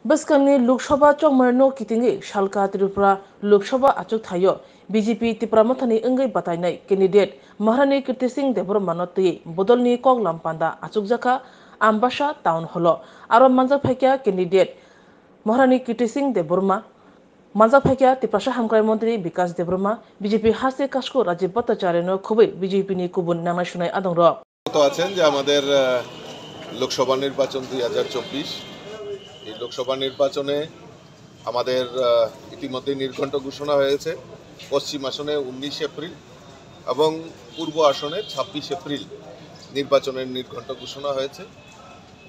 बसकंगनी लोकसभा चौमरनो कितिंगी शालका त्रिपुरा लोकसभा अचुक थायो बीजेपी त्रिपुरा मथानी अंगई बताइनाय कैंडिडेट महारानी कीर्ति सिंह देबरमा नतई बदलनी कॉग लामपांदा अचुक जखा आम्बासा टाउन हॉल आरो मानजा फाइक्या कैंडिडेट महारानी कीर्ति सिंह देबरमा मानजा फाइक्या त्रिपुरा हामक्राय मंत्री विकास देबरमा बीजेपी हासे कास्को राजीव भट्टाचार्यनो खुबै बीजेपी नि कुबुन नांनाय सुनाय आदंर তো আছেন যে আমাদের লোকসভা নির্বাচন 2024 এই লোকসভা নির্বাচনে আমাদের ইতিমধ্যে নির্ঘণ্ট ঘোষণা হয়েছে। পশ্চিম আসনে 19 এপ্রিল এবং পূর্ব আসনে 26 এপ্রিল নির্বাচনের নির্ঘণ্ট ঘোষণা হয়েছে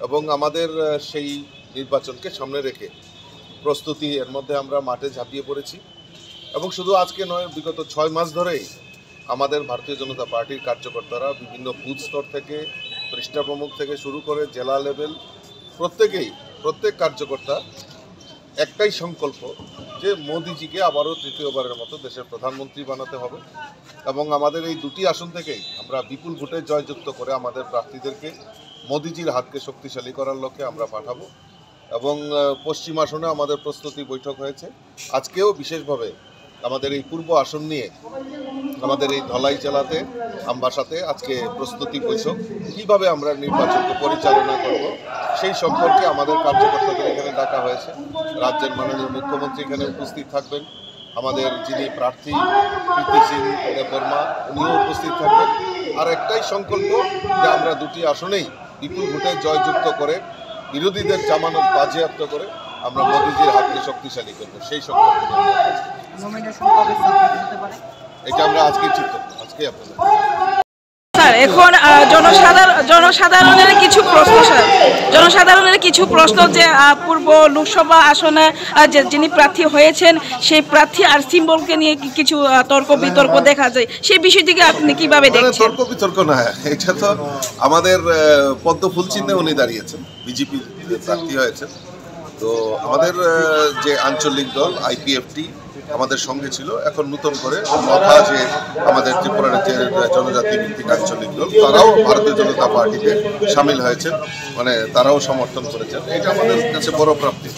এবং আমাদের সেই নির্বাচনকে সামনে রেখে প্রস্তুতি এর মধ্যে আমরা মাঠে ঝাঁপিয়ে পড়েছি এবং শুধু আজকে নয়, বিগত 6 মাস ধরেই আমাদের ভারতীয় জনতা পার্টির কার্যকর্তারা বিভিন্ন বুথ স্তর থেকে পৃষ্ঠা প্রমুখ থেকে শুরু করে জেলা লেভেল প্রত্যেক কার্যকর্তা একটাই সংকল্প যে মোদিজিকে আবারও তৃতীয়বারের মতো দেশের প্রধানমন্ত্রী বানাতে হবে এবং আমাদের এই দুটি আসন থেকেই আমরা বিপুল ভোটে জয়যুক্ত করে আমাদের প্রার্থীদেরকে মোদিজির হাতকে শক্তিশালী করার লক্ষ্যে আমরা পাঠাবো এবং পশ্চিম আসনে আমাদের প্রস্তুতি বৈঠক হয়েছে। আজকেও বিশেষভাবে আমাদের এই পূর্ব আসন নিয়ে আমাদের এই ধলাই জেলাতে আম্বাসাতে আজকে প্রস্তুতি বৈঠক কীভাবে আমরা নির্বাচনকে পরিচালনা করব সেই সম্পর্কে আমাদের কার্যকর্তাদের এখানে ডাকা হয়েছে। রাজ্যের মাননীয় মুখ্যমন্ত্রী এখানে উপস্থিত থাকবেন, আমাদের যিনি প্রার্থী কীর্তি সিং দেববর্মা উনিও উপস্থিত থাকবেন। আর একটাই সংকল্প যে আমরা দুটি আসনেই বিপুল ভোটে জয়যুক্ত করে বিরোধীদের জামানত বাজেয়াপ্ত করে আমরা মোদিজির হাতকে শক্তিশালী করব সেই সম্পর্কে এটা আমরা আজকে ঠিক করব। আজকে আপনাদের স্যার এখন জনসাধারণের কিছু প্রশ্ন যে পূর্ব লোকসভা আসনে যিনি প্রার্থী হয়েছেন সেই প্রার্থী আর সিম্বলকে নিয়ে কিছু তর্ক বিতর্ক দেখা যায়, সেই বিষয়টিকে আপনি কিভাবে দেখছেন? তর্ক বিতর্ক না, এটা তো আমাদের পদ্ম ফুল চিহ্নে উনি দাঁড়িয়েছেন, বিজেপি প্রার্থী হয়েছেন। তো আমাদের যে আঞ্চলিক দল আইপিএফটি আমাদের সঙ্গে ছিল, এখন নতুন করে কথা যে আমাদের ত্রিপুরা রাজ্যের জনজাতি ভিত্তিক আঞ্চলিক দল তারাও ভারতীয় জনতা পার্টিতে সামিল হয়েছেন, মানে তারাও সমর্থন করেছেন। এটা আমাদের কাছে বড় প্রাপ্তি।